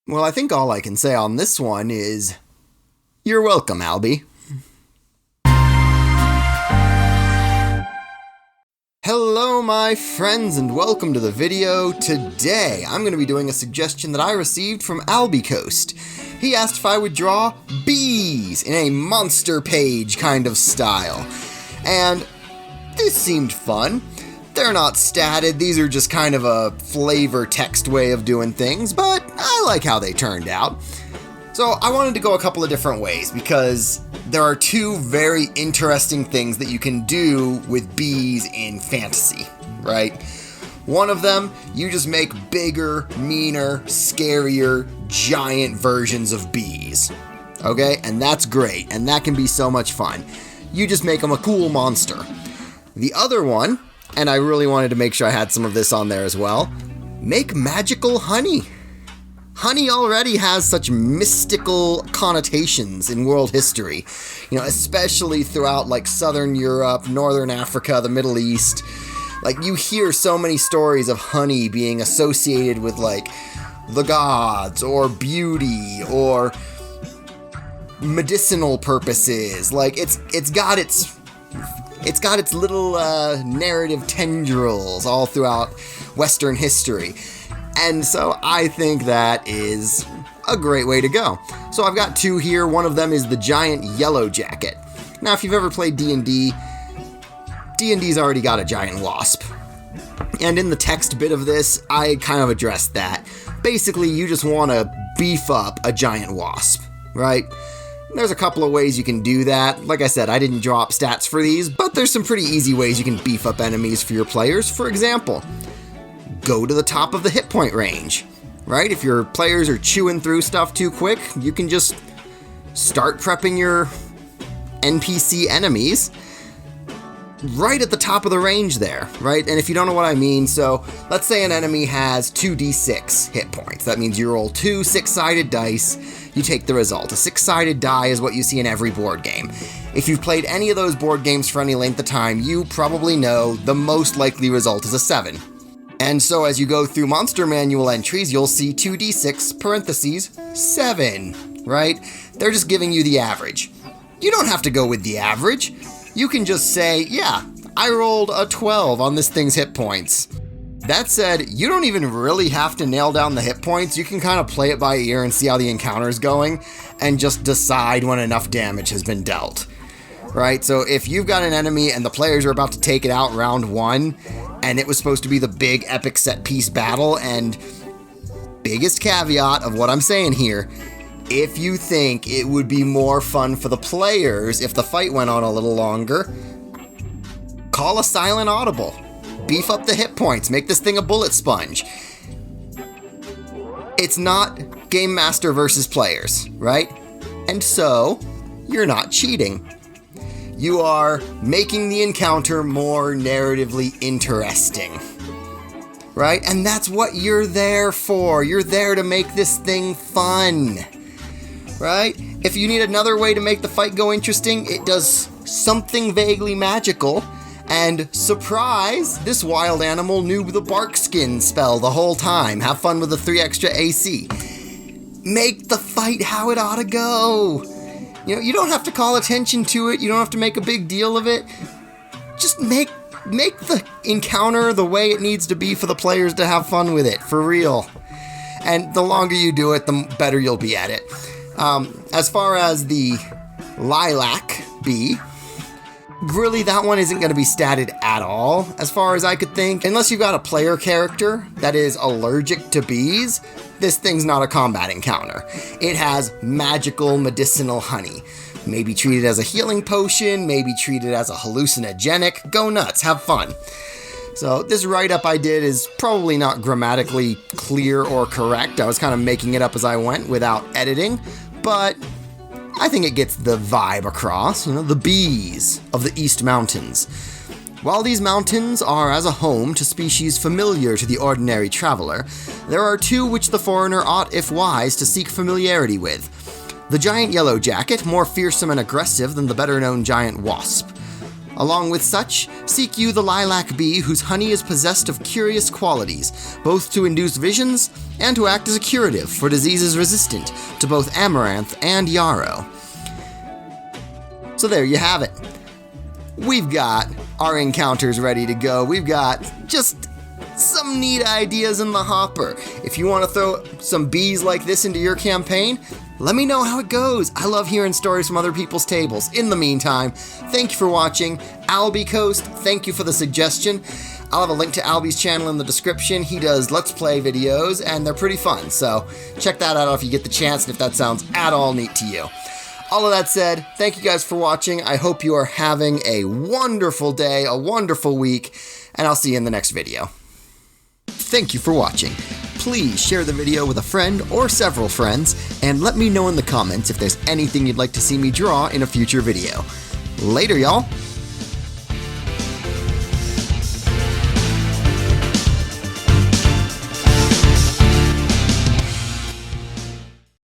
Well, I think all I can say on this one is, you're welcome, Albie. Hello, my friends, and welcome to the video. Today, I'm going to be doing a suggestion that I received from Albie Coast. He asked if I would draw bees in a monster page kind of style. And this seemed fun. They're not statted, these are just kind of a flavor text way of doing things, but I like how they turned out. So I wanted to go a couple of different ways because there are two very interesting things that you can do with bees in fantasy, right? One of them, you just make bigger, meaner, scarier, giant versions of bees, okay? And that's great, and that can be so much fun. You just make them a cool monster. The other one, and I really wanted to make sure I had some of this on there as well, make magical honey. Honey already has such mystical connotations in world history, especially throughout like Southern Europe, Northern Africa, the Middle East. Like you hear so many stories of honey being associated with like the gods or beauty or medicinal purposes. Like it's got its little narrative tendrils all throughout Western history. And so I think that is a great way to go. So I've got two here. One of them is the giant yellow jacket. Now, if you've ever played D&D, D&D's already got a giant wasp. And in the text bit of this, I kind of addressed that. Basically, you just want to beef up a giant wasp, right? There's a couple of ways you can do that. Like I said, I didn't draw up stats for these, but there's some pretty easy ways you can beef up enemies for your players. For example, go to the top of the hit point range, right? If your players are chewing through stuff too quick, you can just start prepping your NPC enemies right at the top of the range there, right? And if you don't know what I mean, so let's say an enemy has 2d6 hit points. That means you roll two 6-sided dice, you take the result. A 6-sided die is what you see in every board game. If you've played any of those board games for any length of time, you probably know the most likely result is a 7. And so as you go through Monster Manual entries, you'll see 2d6 parentheses 7, right? They're just giving you the average. You don't have to go with the average. You can just say, yeah, I rolled a 12 on this thing's hit points. That said, you don't even really have to nail down the hit points. You can kind of play it by ear and see how the encounter's going and just decide when enough damage has been dealt, right? So if you've got an enemy and the players are about to take it out round 1, and it was supposed to be the big epic set piece battle, and biggest caveat of what I'm saying here, if you think it would be more fun for the players if the fight went on a little longer, call a silent audible. Beef up the hit points, make this thing a bullet sponge. It's not Game Master versus players, right? And so, you're not cheating. You are making the encounter more narratively interesting, right? And that's what you're there for. You're there to make this thing fun, right? If you need another way to make the fight go interesting, it does something vaguely magical. And surprise, this wild animal knew the bark skin spell the whole time. Have fun with the 3 extra AC. Make the fight how it ought to go. You don't have to call attention to it. You don't have to make a big deal of it. Just make the encounter the way it needs to be for the players to have fun with it, for real. And the longer you do it, the better you'll be at it. As far as the lilac bee, really that one isn't going to be statted at all, as far as I could think. Unless you've got a player character that is allergic to bees, this thing's not a combat encounter. It has magical medicinal honey. Maybe treat it as a healing potion, maybe treat it as a hallucinogenic. Go nuts, have fun. So this write-up I did is probably not grammatically clear or correct. I was kind of making it up as I went without editing, but I think it gets the vibe across, the bees of the East Mountains. While these mountains are as a home to species familiar to the ordinary traveler, there are two which the foreigner ought, if wise, to seek familiarity with. The giant yellow jacket, more fearsome and aggressive than the better-known giant wasp. Along with such, seek you the lilac bee whose honey is possessed of curious qualities, both to induce visions and to act as a curative for diseases resistant to both amaranth and yarrow. So there you have it. We've got our encounters ready to go. We've got just some neat ideas in the hopper. If you want to throw some bees like this into your campaign, let me know how it goes. I love hearing stories from other people's tables. In the meantime, thank you for watching. Albie Coast, thank you for the suggestion. I'll have a link to Albie's channel in the description. He does Let's Play videos, and they're pretty fun, so check that out if you get the chance and if that sounds at all neat to you. All of that said, thank you guys for watching. I hope you are having a wonderful day, a wonderful week, and I'll see you in the next video. Thank you for watching. Please share the video with a friend or several friends, and let me know in the comments if there's anything you'd like to see me draw in a future video. Later, y'all!